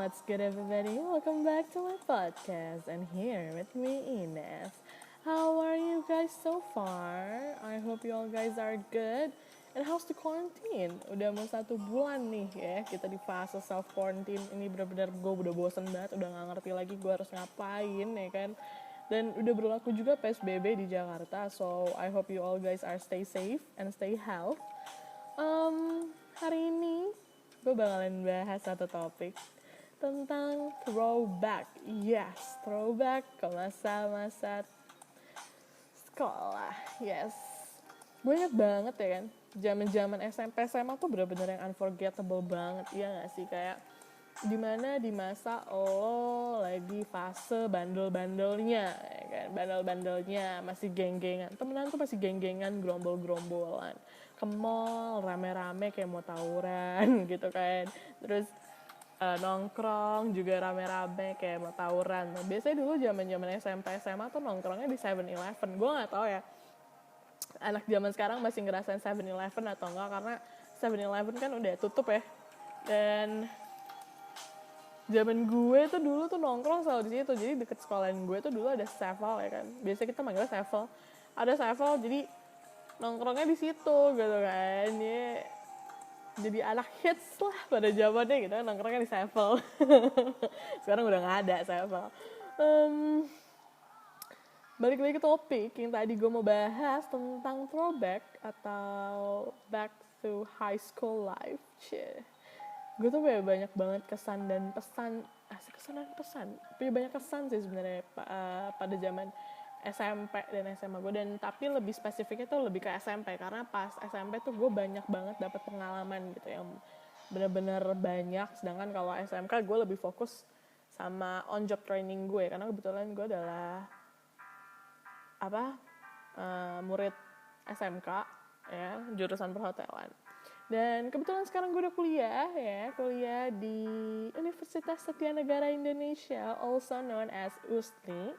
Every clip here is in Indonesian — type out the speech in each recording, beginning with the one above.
what's good everybody? Welcome back to my podcast and here with me Ines. How are you guys so far? I hope you all guys are good. And how's the quarantine? Udah mau 1 bulan nih ya, kita di fase self quarantine. Ini benar-benar gue udah bosen banget, udah gak ngerti lagi gue harus ngapain ya kan. Dan udah berlaku juga PSBB di Jakarta, so I hope you all guys are stay safe and stay healthy. Hari ini gue bakalan bahas satu topik tentang throwback. Yes, throwback ke masa-masa sekolah. Yes, gue inget banget ya kan, zaman SMP SMA tuh bener-bener yang unforgettable banget. Iya gak sih, kayak dimana di masa lo lagi fase bandel-bandelnya ya kan, bandel-bandelnya masih geng-gengan, temenan tuh masih geng-gengan, gerombol-gerombolan ke mall rame-rame kayak mau tawuran gitu kan, terus nongkrong juga rame-rame kayak mau tawuran. Nah, biasanya dulu zaman SMP SMA tuh nongkrongnya di 7-Eleven. Gue nggak tahu ya anak zaman sekarang masih ngerasain 7-Eleven atau enggak, karena 7-Eleven kan udah tutup ya. Dan zaman gue tuh dulu tuh nongkrong selalu di situ. Jadi deket sekolahan gue tuh dulu ada Sevel ya kan. Biasanya kita manggilnya Sevel. Ada Sevel, jadi nongkrongnya di situ gitu kan. Ya, jadi anak hits lah pada zamannya gitu kan, nongkrongnya di Sevel. Sekarang udah nggak ada Sevel. Balik lagi ke topik yang tadi gue mau bahas tentang throwback atau back to high school life. Gue tuh banyak banget kesan dan pesan, kesan dan pesan, tapi banyak kesan sih sebenarnya pada zaman SMP dan SMA gue. Dan tapi lebih spesifiknya tuh lebih ke SMP, karena pas SMP tuh gue banyak banget dapat pengalaman gitu yang benar-benar banyak. Sedangkan kalau SMK gue lebih fokus sama on job training gue, karena kebetulan gue adalah murid SMK ya, jurusan perhotelan. Dan kebetulan sekarang gue udah kuliah di Universitas Satya Negara Indonesia, also known as USNI.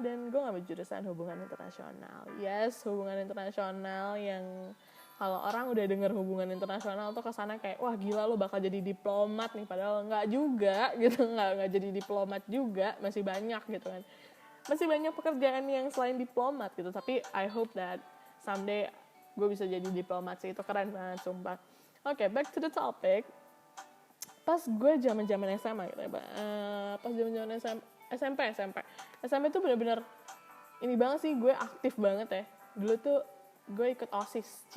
Dan gue ngambil jurusan hubungan internasional. Yes, hubungan internasional yang kalau orang udah denger hubungan internasional tuh kesana kayak, wah gila lo bakal jadi diplomat nih. Padahal nggak juga gitu, nggak jadi diplomat juga, masih banyak gitu kan. Masih banyak pekerjaan yang selain diplomat gitu. Tapi I hope that someday gue bisa jadi diplomat sih, itu keren banget sumpah. Oke, back to the topic. Pas gue zaman SMA gitu ya, pas zaman SMP tuh bener-bener ini banget sih, gue aktif banget ya. Dulu tuh gue ikut OSIS,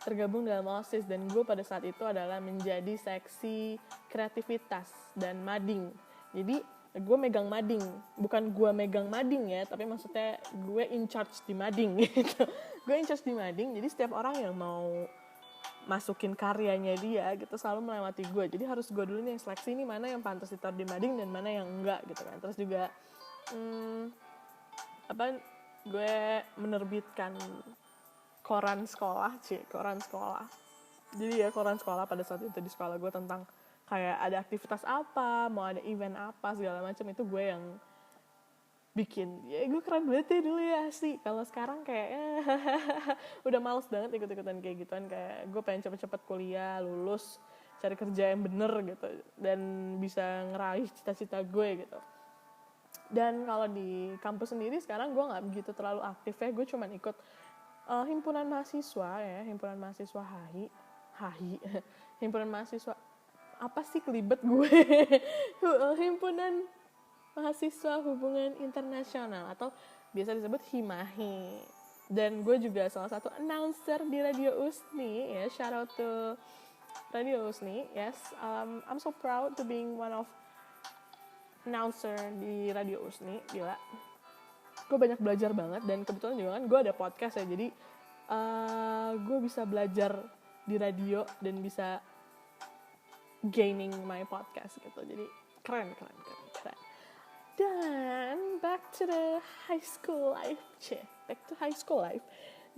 tergabung dalam OSIS, dan gue pada saat itu adalah menjadi seksi kreativitas dan mading. Jadi gue megang mading, bukan gue megang mading ya, tapi maksudnya gue in charge di mading gitu. Gue in charge di mading, jadi setiap orang yang mau masukin karyanya dia gitu selalu melewati gue. Jadi harus gue dulu nih yang seleksi nih mana yang pantas ditaruh di mading dan mana yang enggak gitu kan. Terus juga gue menerbitkan koran sekolah. Jadi ya koran sekolah pada saat itu di sekolah gue tentang kayak ada aktivitas apa, mau ada event apa, segala macam itu gue yang bikin. Ya gue keren banget ya dulu ya sih. Kalau sekarang kayak udah males banget ikut-ikutan kayak gituan. Kayak gue pengen cepet-cepet kuliah, lulus, cari kerja yang bener gitu, dan bisa ngeraih cita-cita gue gitu. Dan kalau di kampus sendiri sekarang gue nggak begitu terlalu aktif ya. Gue cuman ikut himpunan mahasiswa ya, himpunan mahasiswa HAHI himpunan mahasiswa apa sih kelibet gue himpunan mahasiswa hubungan internasional atau biasa disebut HIMAHI. Dan gue juga salah satu announcer di Radio USNI ya, shout out to Radio USNI. Yes, I'm so proud to being one of announcer di Radio USNI. Gila, gue banyak belajar banget. Dan kebetulan juga kan gue ada podcast ya, jadi gue bisa belajar di radio dan bisa gaining my podcast gitu. Jadi keren. Dan back to the high school life.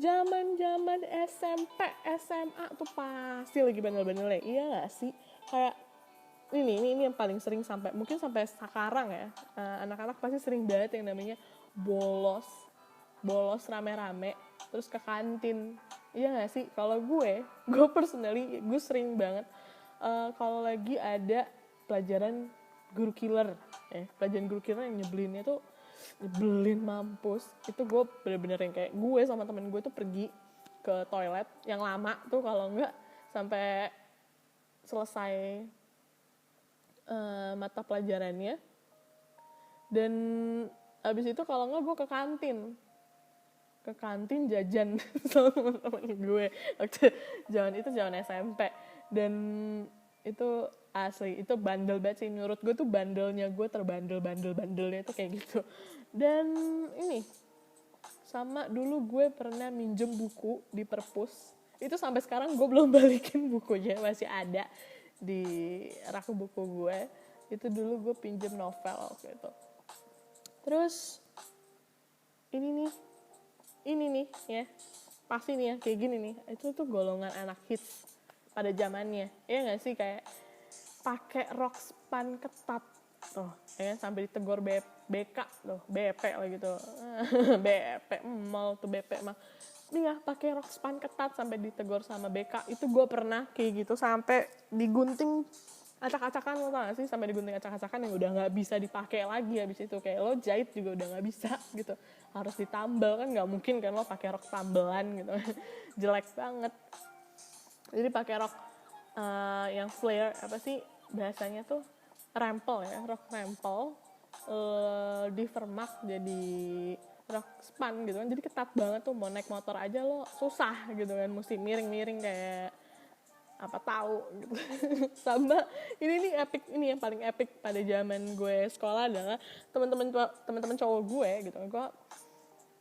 Zaman SMP, SMA tuh pasti lagi bandel-bandelnya. Iya gak sih? Kayak ini yang paling sering sampai sekarang ya. Anak-anak pasti sering banget yang namanya bolos rame-rame terus ke kantin. Iya gak sih? Kalau gue personally gue sering banget kalau lagi ada pelajaran guru killer. Pelajaran guru killer yang nyebelin mampus. Itu gue bener-bener yang kayak gue sama temen gue tuh pergi ke toilet yang lama tuh, kalau enggak sampai selesai mata pelajarannya. Dan abis itu kalau enggak gue ke kantin jajan sama temen-temen gue waktu zaman SMP. Dan itu asli, itu bandel banget sih menurut gue tuh, bandelnya gue bandelnya itu kayak gitu. Dan ini sama, dulu gue pernah minjem buku di perpus, itu sampai sekarang gue belum balikin bukunya, masih ada di rak buku gue. Itu dulu gue pinjem novel gitu. Terus ini nih ya, pasti nih ya kayak gini nih, itu tuh golongan anak hits pada zamannya, ya nggak sih, kayak pakai rok span ketat tuh, ya sampai ditegor BK tuh, BP lah gitu. BP mal tuh, BP mah nih ya, pakai rok span ketat sampai ditegor sama BK. Itu gue pernah kayak gitu, sampai digunting acak-acakan, lo tau gak sih, sampai digunting acak-acakan yang udah nggak bisa dipakai lagi. Habis itu kayak lo jahit juga udah nggak bisa gitu, harus ditambal kan, nggak mungkin kan lo pakai rok tambelan gitu. Jelek banget. Jadi pakai rok yang flare, apa sih bahasanya tuh, rempel ya, rok rempel, di vermak jadi rok span gitu kan, jadi ketat banget tuh, mau naik motor aja lo susah gitu kan, mesti miring-miring kayak apa tahu gitu. Sama ini epic, ini yang paling epic pada zaman gue sekolah adalah teman-teman cowok gue gitu. Gue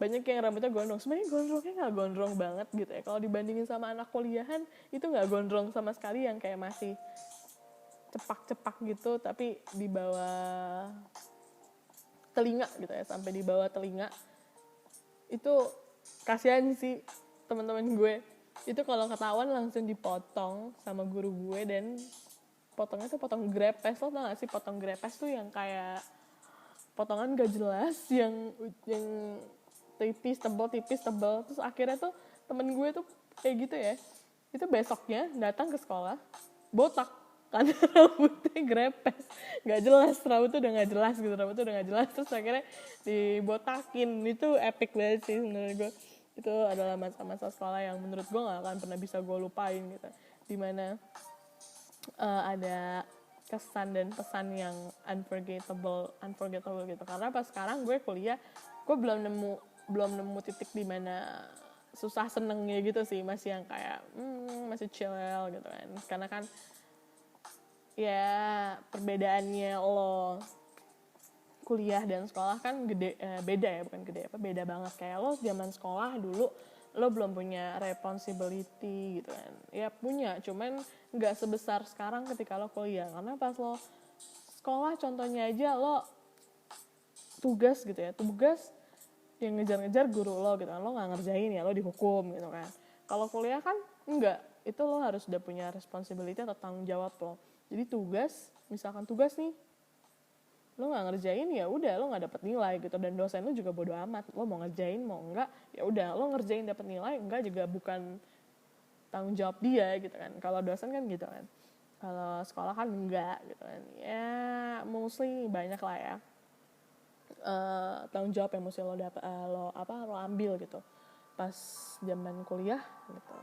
banyak yang rambutnya gondrong. Sebenarnya gondrongnya nggak gondrong banget gitu ya, kalau dibandingin sama anak kuliahan itu nggak gondrong sama sekali, yang kayak masih cepak-cepak gitu, tapi di bawah telinga gitu ya, sampai di bawah telinga. Itu kasihan sih teman-teman gue. Itu kalau ketahuan langsung dipotong sama guru gue, dan potongnya tuh potong grepes. Lo tau gak sih potong grepes tuh yang kayak potongan gak jelas, yang tipis tebal. Terus akhirnya tuh temen gue tuh kayak gitu ya, itu besoknya datang ke sekolah botak karena rambutnya grepes, nggak jelas, rambutnya udah nggak jelas, terus akhirnya dibotakin. Itu epic banget sih menurut gue. Itu adalah masa-masa sekolah yang menurut gue nggak akan pernah bisa gue lupain gitu, dimana ada kesan dan pesan yang unforgettable gitu. Karena pas sekarang gue kuliah, gue belum nemu titik di mana susah senengnya gitu sih, masih yang kayak masih chill gitu kan. Karena kan ya perbedaannya lo kuliah dan sekolah kan beda banget. Kayak lo zaman sekolah dulu lo belum punya responsibility gitu kan, ya punya, cuman nggak sebesar sekarang ketika lo kuliah. Karena pas lo sekolah contohnya aja, lo tugas gitu ya, tugas yang ngejar-ngejar guru lo gitu kan, lo nggak ngerjain ya lo dihukum gitu kan. Kalau kuliah kan enggak, itu lo harus udah punya responsibility atau tanggung jawab lo. Jadi misalkan tugas nih lo nggak ngerjain, ya udah lo nggak dapet nilai gitu, dan dosen lo juga bodo amat, lo mau ngerjain mau enggak ya udah, lo ngerjain dapet nilai enggak juga bukan tanggung jawab dia gitu kan. Kalau dosen kan gitu kan, kalau sekolah kan enggak gitu kan. Ya mostly banyak lah ya tanggung jawab yang mesti lo ambil gitu pas zaman kuliah gitu.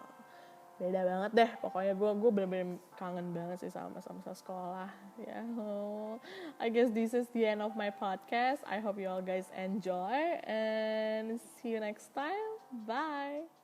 Beda banget deh pokoknya. Gue bener-bener kangen banget sih sama masa-masa sekolah ya. I guess this is the end of my podcast. I hope you all guys enjoy and see you next time. Bye.